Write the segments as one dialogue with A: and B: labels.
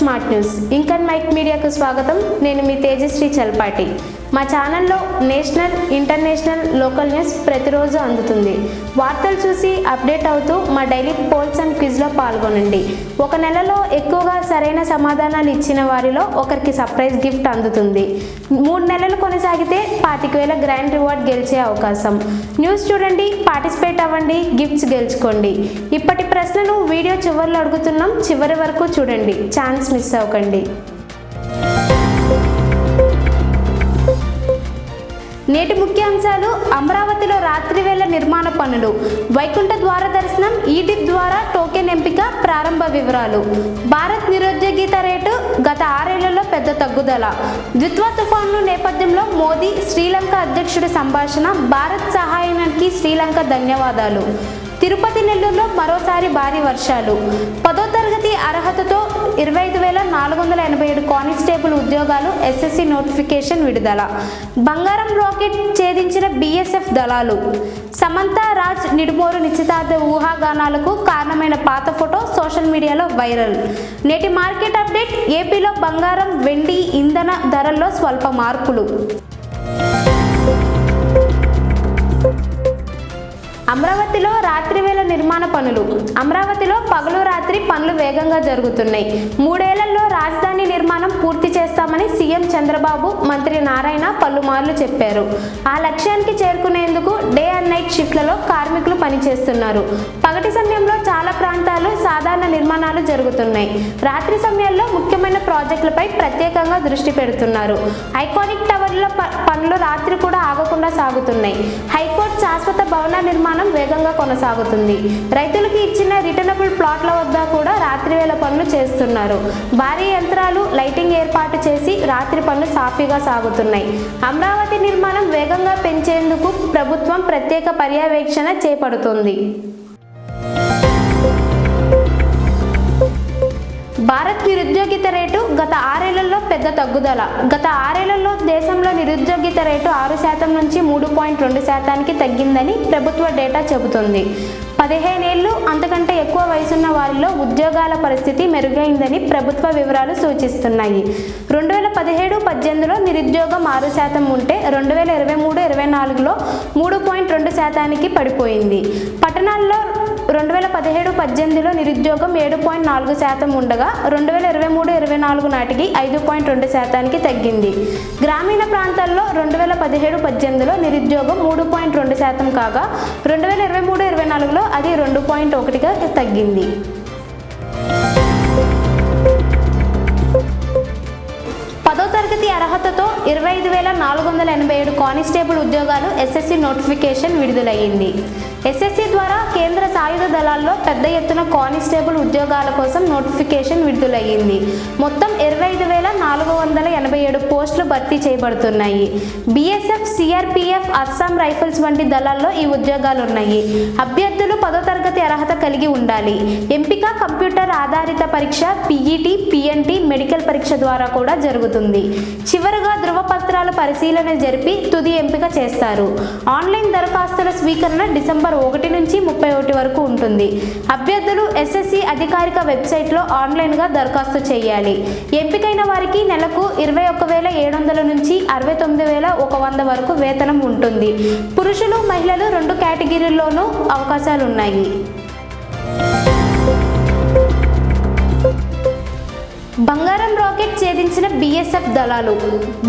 A: Smart news ఇంకన్ mic మీడియాకు స్వాగతం. నేను మీ తేజశ్రీ చల్పాటి. మా ఛానల్లో నేషనల్, ఇంటర్నేషనల్, లోకల్ న్యూస్ ప్రతిరోజు అందుతుంది. వార్తలు చూసి అప్డేట్ అవుతూ మా డైలీ పోల్స్ అండ్ క్విజ్లో పాల్గొనండి. ఒక నెలలో ఎక్కువగా సరైన సమాధానాలు ఇచ్చిన వారిలో ఒకరికి సర్ప్రైజ్ గిఫ్ట్ అందుతుంది. 3 నెలలు కొనసాగితే 25,000 గ్రాండ్ రివార్డ్ గెలిచే అవకాశం. న్యూస్ చూడండి, పార్టిసిపేట్ అవ్వండి, గిఫ్ట్స్ గెలుచుకోండి. ఇప్పటి ప్రశ్నలు వీడియో చివరిలో అడుగుతున్నాం, చివరి వరకు చూడండి, ఛాన్స్ మిస్ అవ్వకండి. నేటి ముఖ్యాంశాలు: అమరావతిలో రాత్రివేళ నిర్మాణ పనులు, వైకుంఠ ద్వార దర్శనం, ఈడిప్ ద్వారా టోకెన్ ఎంపిక, ప్రారంభ వివరాలు. భారత్ నిరుద్యోగిత రేటు గత 6 ఏళ్లలో పెద్ద తగ్గుదల. దిత్వా తుఫాను నేపథ్యంలో మోదీ శ్రీలంక అధ్యక్షుడి సంభాషణ, భారత్ సహాయానికి శ్రీలంక ధన్యవాదాలు. తిరుపతి, నెల్లూరులో మరోసారి భారీ వర్షాలు. 10వ తరగతి అర్హతతో 25,487 కానిస్టేబుల్ ఉద్యోగాలు, ఎస్ఎస్సి నోటిఫికేషన్ విడుదల. బంగారం రాకెట్ ఛేదించిన బీఎస్ఎఫ్ దళాలు. సమంత రాజ్ నిడుమోరు నిశ్చితార్థ ఊహాగానాలకు కారణమైన పాత ఫోటో సోషల్ మీడియాలో వైరల్. నేటి మార్కెట్ అప్డేట్: ఏపీలో బంగారం, వెండి, ఇంధన ధరల్లో స్వల్ప మార్పులు. అమరావతిలో రాత్రివేళ నిర్మాణ పనులు. అమరావతిలో పగలు రాత్రి పనులు వేగంగా జరుగుతున్నాయి. 3 ఏళ్లలో రాజధాని నిర్మాణం పూర్తి చేస్తామని సీఎం చంద్రబాబు, మంత్రి నారాయణ పలుమార్లు చెప్పారు. ఆ లక్ష్యానికి చేరుకునేందుకు డే అండ్ నైట్ షిఫ్ట్లలో కార్మికులు పనిచేస్తున్నారు. పగటి సమయంలో చాలా ప్రాంతాలు సాధారణ నిర్మాణాలు జరుగుతున్నాయి. రాత్రి సమయాల్లో ముఖ్యమైన ప్రాజెక్టులపై ప్రత్యేకంగా దృష్టి పెడుతున్నారు. ఐకానిక్ టవర్ల పనులు రాత్రి కూడా ఆగకుండా సాగుతున్నాయి. హైకోర్టు శాశ్వత భవన నిర్మాణం వేగంగా కొనసాగుతుంది. రైతులకు ఇచ్చిన రిటర్నబుల్ ప్లాట్ల వద్ద కూడా రాత్రివేళ పనులు చేస్తున్నారు. భారీ యంత్రాలు, లైటింగ్ ఏర్పాటు చేసి రాత్రి పనులు సాఫీగా సాగుతున్నాయి. అమరావతి నిర్మాణం వేగంగా పెంచేందుకు ప్రభుత్వం ప్రత్యేక పర్యవేక్షణ చేపడుతుంది. భారత్ నిరుద్యోగిత రేటు గత 6 ఏళ్లలో పెద్ద తగ్గుదల. గత 6 ఏళ్లలో దేశంలో నిరుద్యోగిత రేటు 6% నుంచి 3.2% తగ్గిందని ప్రభుత్వ డేటా చెబుతోంది. 15 ఏళ్లు అంతకంటే ఎక్కువ వయసున్న వారిలో ఉద్యోగాల పరిస్థితి మెరుగైందని ప్రభుత్వ వివరాలు సూచిస్తున్నాయి. 2017-18లో నిరుద్యోగం 6% ఉంటే 2023-24లో 3.2%కి పడిపోయింది. పట్టణాల్లో 2017-18లో నిరుద్యోగం 7.4% ఉండగా 2023-24 నాటికి 5.2%కి తగ్గింది. గ్రామీణ ప్రాంతాల్లో 2017-18లో నిరుద్యోగం 3.2% కాగా 2023-24లో అది 2.1గా తగ్గింది. తరగతి అర్హతతో 25,487 కానిస్టేబుల్ ఉద్యోగాలు, ఎస్ఎస్సి నోటిఫికేషన్ విడుదలయ్యింది. ఎస్ఎస్సి ద్వారా కేంద్ర సాయుధ దళాల్లో పెద్ద ఎత్తున కానిస్టేబుల్ ఉద్యోగాల కోసం నోటిఫికేషన్ విడుదలయ్యింది. మొత్తం 25,487 పోస్టులు భర్తీ చేయబడుతున్నాయి. బీఎస్ఎఫ్, సిఆర్పీఎఫ్, అస్సాం రైఫిల్స్ వంటి దళాల్లో ఈ ఉద్యోగాలు ఉన్నాయి. అభ్యర్థులు 10వ తరగతి అర్హత కలిగి ఉండాలి. ఎంపిక కంప్యూటర్ ఆధారిత పరీక్ష, పీఈటీ, పీఎన్టీ, మెడికల్ పరీక్ష ద్వారా కూడా జరుగుతుంది. చివరగా ధృవపత్రాల పరిశీలన జరిపి తుది ఎంపిక చేస్తారు. ఆన్లైన్ దరఖాస్తుల స్వీకరణ డిసెంబర్ 1 నుంచి 31 వరకు ఉంటుంది. అభ్యర్థులు ఎస్ఎస్సి అధికారిక వెబ్సైట్లో ఆన్లైన్గా దరఖాస్తు చేయాలి. ఎంపికైన వారికి నెలకు 21,700 నుంచి 69,100 వరకు వేతనం ఉంటుంది. పురుషులు, మహిళలు 2 కేటగిరీల్లోనూ అవకాశాలున్నాయి. బంగారం రాకెట్ ఛేదించిన బీఎస్ఎఫ్ దళాలు.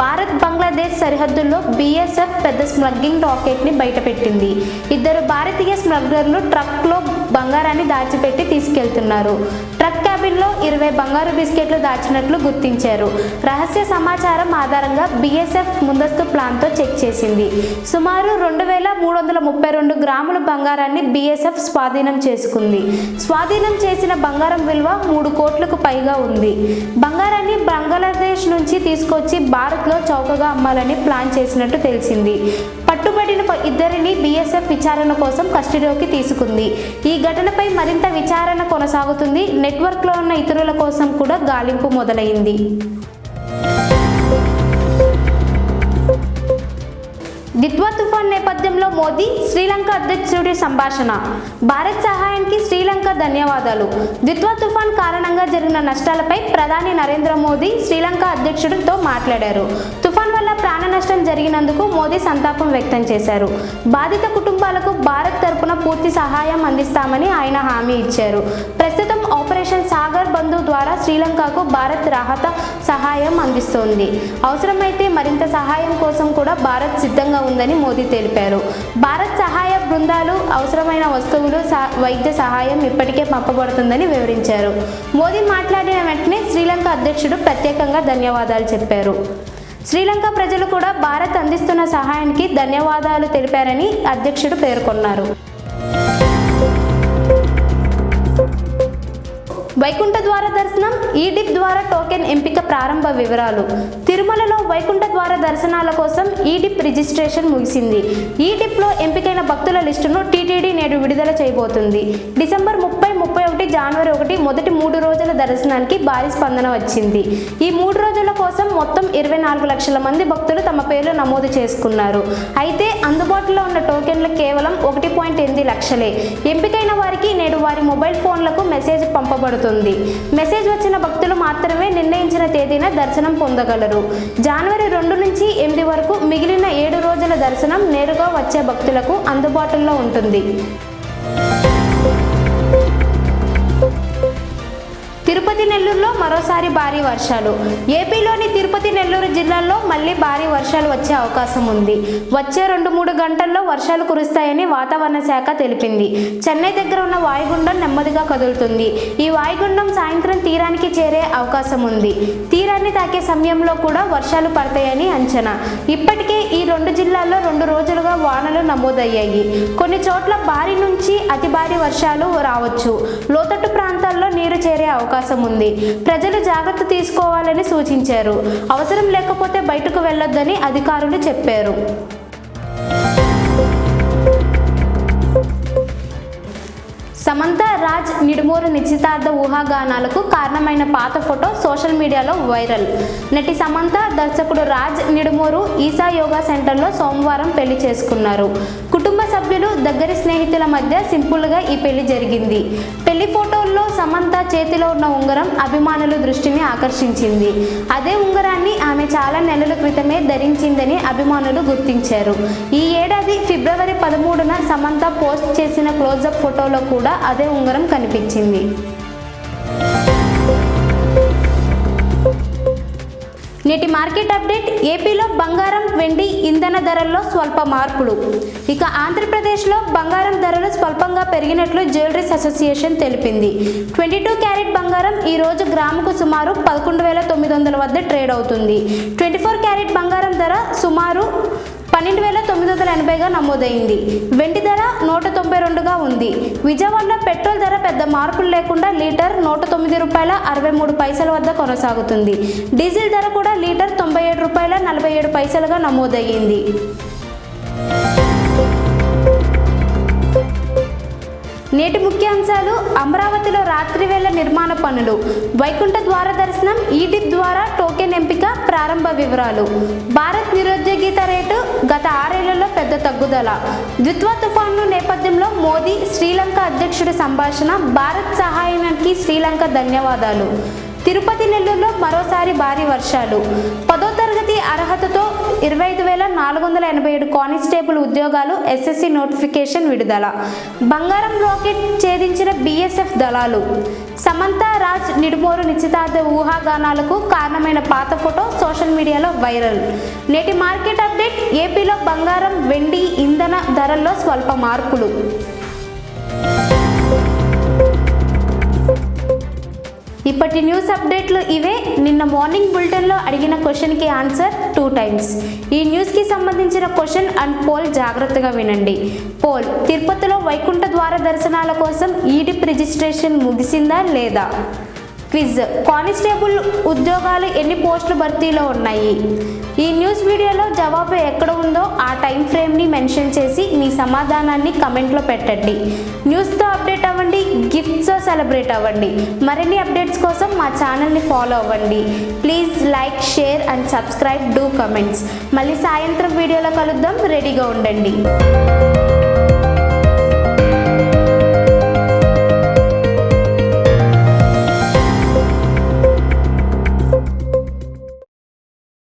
A: భారత్ బంగ్లాదేశ్ సరిహద్దుల్లో బీఎస్ఎఫ్ పెద్ద స్మగ్లింగ్ రాకెట్ని బయటపెట్టింది. 2 భారతీయ స్మగ్లర్లు ట్రక్లో బంగారాన్ని దాచిపెట్టి తీసుకెళ్తున్నారు. ట్రక్ క్యాబిన్లో 20 బంగారు బిస్కెట్లు దాచినట్లు గుర్తించారు. రహస్య సమాచారం ఆధారంగా బీఎస్ఎఫ్ ముందస్తు ప్లాన్తో చెక్ చేసింది. సుమారు 2,332 గ్రాముల బంగారాన్ని బీఎస్ఎఫ్ స్వాధీనం చేసుకుంది. స్వాధీనం చేసిన బంగారం విలువ 3 కోట్లకు పైగా ఉంది. బంగారాన్ని బంగ్లాదేశ్ నుంచి తీసుకొచ్చి భారత్లో చౌకగా అమ్మాలని ప్లాన్ చేసినట్టు తెలిసింది. పట్టుబడిన 2 బీఎస్ఎఫ్ విచారణ కోసం కస్టడీలోకి తీసుకుంది. ఈ ఘటనపై మరింత విచారణ కొనసాగుతుంది. నెట్వర్క్లో ఉన్న ఇతరుల కోసం కూడా గాలింపు మొదలైంది. దిత్వా తుఫాన్ నేపథ్యంలో మోదీ శ్రీలంక అధ్యక్షుడి సంభాషణ. భారత్ సహాయానికి శ్రీలంక ధన్యవాదాలు. దిత్వా తుఫాన్ కారణంగా జరిగిన నష్టాలపై ప్రధాని నరేంద్ర మోదీ శ్రీలంక అధ్యక్షుడితో మాట్లాడారు. తుఫాన్ వల్ల ప్రాణ నష్టం జరిగినందుకు మోదీ సంతాపం వ్యక్తం చేశారు. బాధిత కుటుంబాలకు భారత్ తరపున పూర్తి సహాయం అందిస్తామని ఆయన హామీ ఇచ్చారు. ప్రస్తుతం ఆపరేషన్ సాగర్ బంధు ద్వారా శ్రీలంకకు భారత్ రాహత సహాయం అందిస్తోంది. అవసరమైతే మరింత సహాయం కోసం కూడా భారత్ సిద్ధంగా ఉందని మోదీ తెలిపారు. భారత్ సహాయ బృందాలు అవసరమైన వస్తువులు, వైద్య సహాయం ఇప్పటికే పంపబడుతుందని వివరించారు. మోదీ మాట్లాడిన వెంటనే శ్రీలంక అధ్యక్షుడు ప్రత్యేకంగా ధన్యవాదాలు చెప్పారు. శ్రీలంక ప్రజలు కూడా భారత్ అందిస్తున్న సహాయానికి ధన్యవాదాలు తెలిపారని అధ్యక్షుడు పేర్కొన్నారు. వైకుంఠ ద్వార దర్శనం, ఈడిప్ ద్వారా టోకెన్ ఎంపిక ప్రారంభ వివరాలు. తిరుమలలో వైకుంఠ ద్వార దర్శనాల కోసం ఈడిప్ రిజిస్ట్రేషన్ ముగిసింది. ఈడిప్లో ఎంపికైన భక్తుల లిస్టును టీటీడీ నేడు విడుదల చేయబోతుంది. డిసెంబర్ 30, 31, జనవరి 1 మొదటి 3 రోజుల దర్శనానికి భారీ స్పందన వచ్చింది. ఈ 3 రోజుల కోసం మొత్తం 24 లక్షల మంది భక్తులు తమ పేర్లు నమోదు చేసుకున్నారు. అయితే అందుబాటులో ఉన్న టోకెన్లు కేవలం 1.8 లక్షలే. ఎంపికైన వారికి నేడు వారి మొబైల్ ఫోన్లకు మెసేజ్ పంపబడుతుంది. మెసేజ్ వచ్చిన భక్తులు మాత్రమే నిర్ణయించిన తేదీన దర్శనం పొందగలరు. జనవరి 2 నుంచి 8 వరకు మిగిలిన 7 రోజుల దర్శనం నేరుగా వచ్చే భక్తులకు అందుబాటులో ఉంటుంది. తిరుపతి, నెల్లూరులో మరోసారి భారీ వర్షాలు. ఏపీలోని తిరుపతి, నెల్లూరు జిల్లాల్లో మళ్లీ భారీ వర్షాలు వచ్చే అవకాశం ఉంది. వచ్చే 2-3 గంటల్లో వర్షాలు కురుస్తాయని వాతావరణ శాఖ తెలిపింది. చెన్నై దగ్గర ఉన్న వాయుగుండం నెమ్మదిగా కదులుతుంది. ఈ వాయుగుండం సాయంత్రం తీరానికి చేరే అవకాశం ఉంది. తీరాన్ని తాకే సమయంలో కూడా వర్షాలు పడతాయని అంచనా. ఇప్పటికే ఈ 2 జిల్లాల్లో 2 రోజులుగా వానలు నమోదయ్యాయి. కొన్ని చోట్ల భారీ నుంచి అతి భారీ వర్షాలు రావచ్చు. లోతట్టు ప్రాంతాల్లో నీరు చేరే అవకాశం ఉంది. ప్రజలు జాగ్రత్త తీసుకోవాలని సూచించారు. అవసరం లేకపోతే బయటకు వెళ్లొద్దని అధికారులు చెప్పారు. సమంత రాజ్ నిడుమూరు నిశ్చితార్థ ఊహాగానాలకు కారణమైన పాత ఫోటో సోషల్ మీడియాలో వైరల్. నటి సమంత, దర్శకుడు రాజ్ నిడుమూరు ఈసా యోగా సెంటర్లో సోమవారం పెళ్లి చేసుకున్నారు. కుటుంబ సభ్యులు, దగ్గరి స్నేహితుల మధ్య సింపుల్గా ఈ పెళ్లి జరిగింది. పెళ్లి ఫోటోల్లో సమంత చేతిలో ఉన్న ఉంగరం అభిమానుల దృష్టిని ఆకర్షించింది. అదే ఉంగరాన్ని ఆమె చాలా నెలల క్రితమే ధరించిందని అభిమానులు గుర్తించారు. ఈ ఏడాది ఫిబ్రవరి 13న సమంత పోస్ట్ చేసిన క్లోజప్ ఫోటోలో కూడా అదే ఉంగరం కనిపించింది. నేటి మార్కెట్ అప్డేట్. ఏపీలో బంగారం, వెండి, ఇంధన ధరల్లో స్వల్ప మార్పులు. ఇక ఆంధ్రప్రదేశ్లో బంగారం ధరలు స్వల్పంగా పెరిగినట్లు జ్యువెలరీస్ అసోసియేషన్ తెలిపింది. 22 క్యారెట్ బంగారం ఈ రోజు గ్రాముకు సుమారు 11,900 వద్ద ట్రేడ్ అవుతుంది. 24 క్యారెట్ బంగారం ధర సుమారు 12,980గా నమోదైంది. వెండి ధర 192గా ఉంది. విజయవాడలో పెట్రోల్ ధర పెద్ద మార్పులు లేకుండా లీటర్ 109 రూపాయల 63 పైసల వద్ద కొనసాగుతుంది. డీజిల్ ధర కూడా లీటర్ 97 రూపాయల 47 పైసలుగా నమోదయ్యింది. నేటి ముఖ్యాంశాలు. అమరావతిలో రాత్రివేళ నిర్మాణ పనులు, వైకుంఠ ద్వార దర్శనం, ఈడిప్ ద్వారా టోకెన్ ఎంపిక ప్రారంభ వివరాలు. భారత్ నిరుద్యోగిత రేటు గత 6 ఏళ్లలో పెద్ద తగ్గుదల. దిత్వా తుఫాను నేపథ్యంలో మోదీ శ్రీలంక అధ్యక్షుడి సంభాషణ. భారత్ సహాయానికి శ్రీలంక ధన్యవాదాలు. తిరుపతి, నెల్లూరులో మరోసారి భారీ వర్షాలు. 10వ తరగతి అర్హతతో 25,487 కానిస్టేబుల్ ఉద్యోగాలు. ఎస్ఎస్సి నోటిఫికేషన్ విడుదల. బంగారం రాకెట్ ఛేదించిన బీఎస్ఎఫ్ దళాలు. సమంత రాజ్ నిడుమూరు నిశ్చితార్థ ఊహాగానాలకు కారణమైన పాత ఫోటో సోషల్ మీడియాలో వైరల్. నేటి మార్కెట్ అప్డేట్. ఏపీలో బంగారం, వెండి, ఇంధన ధరల్లో స్వల్ప మార్పులు. ఇప్పటి న్యూస్ అప్డేట్లు ఇవే. నిన్న మార్నింగ్ బులెటిన్లో అడిగిన క్వశ్చన్కి ఆన్సర్ 2 times. ఈ న్యూస్కి సంబంధించిన క్వశ్చన్ అండ్ పోల్ జాగ్రత్తగా వినండి. పోల్: తిరుపతిలో వైకుంఠ ద్వార దర్శనాల కోసం ఈడిప్ రిజిస్ట్రేషన్ ముగిసిందా లేదా? క్విజ్: కానిస్టేబుల్ ఉద్యోగాలు ఎన్ని పోస్టులు భర్తీలో ఉన్నాయి? ఈ న్యూస్ వీడియోలో జవాబు ఎక్కడ ఉందో ఆ టైం ఫ్రేమ్ని మెన్షన్ చేసి మీ సమాధానాన్ని కమెంట్లో పెట్టండి. న్యూస్తో అప్డేట్ అవ్వండి, గిఫ్ట్స్తో సెలబ్రేట్ అవ్వండి. మరిన్ని అప్డేట్స్ కోసం మా ఛానల్ని ఫాలో అవ్వండి. Please like, share and subscribe, do comments. మళ్ళీ సాయంత్రం వీడియోలో కలుద్దాం, రెడీగా ఉండండి.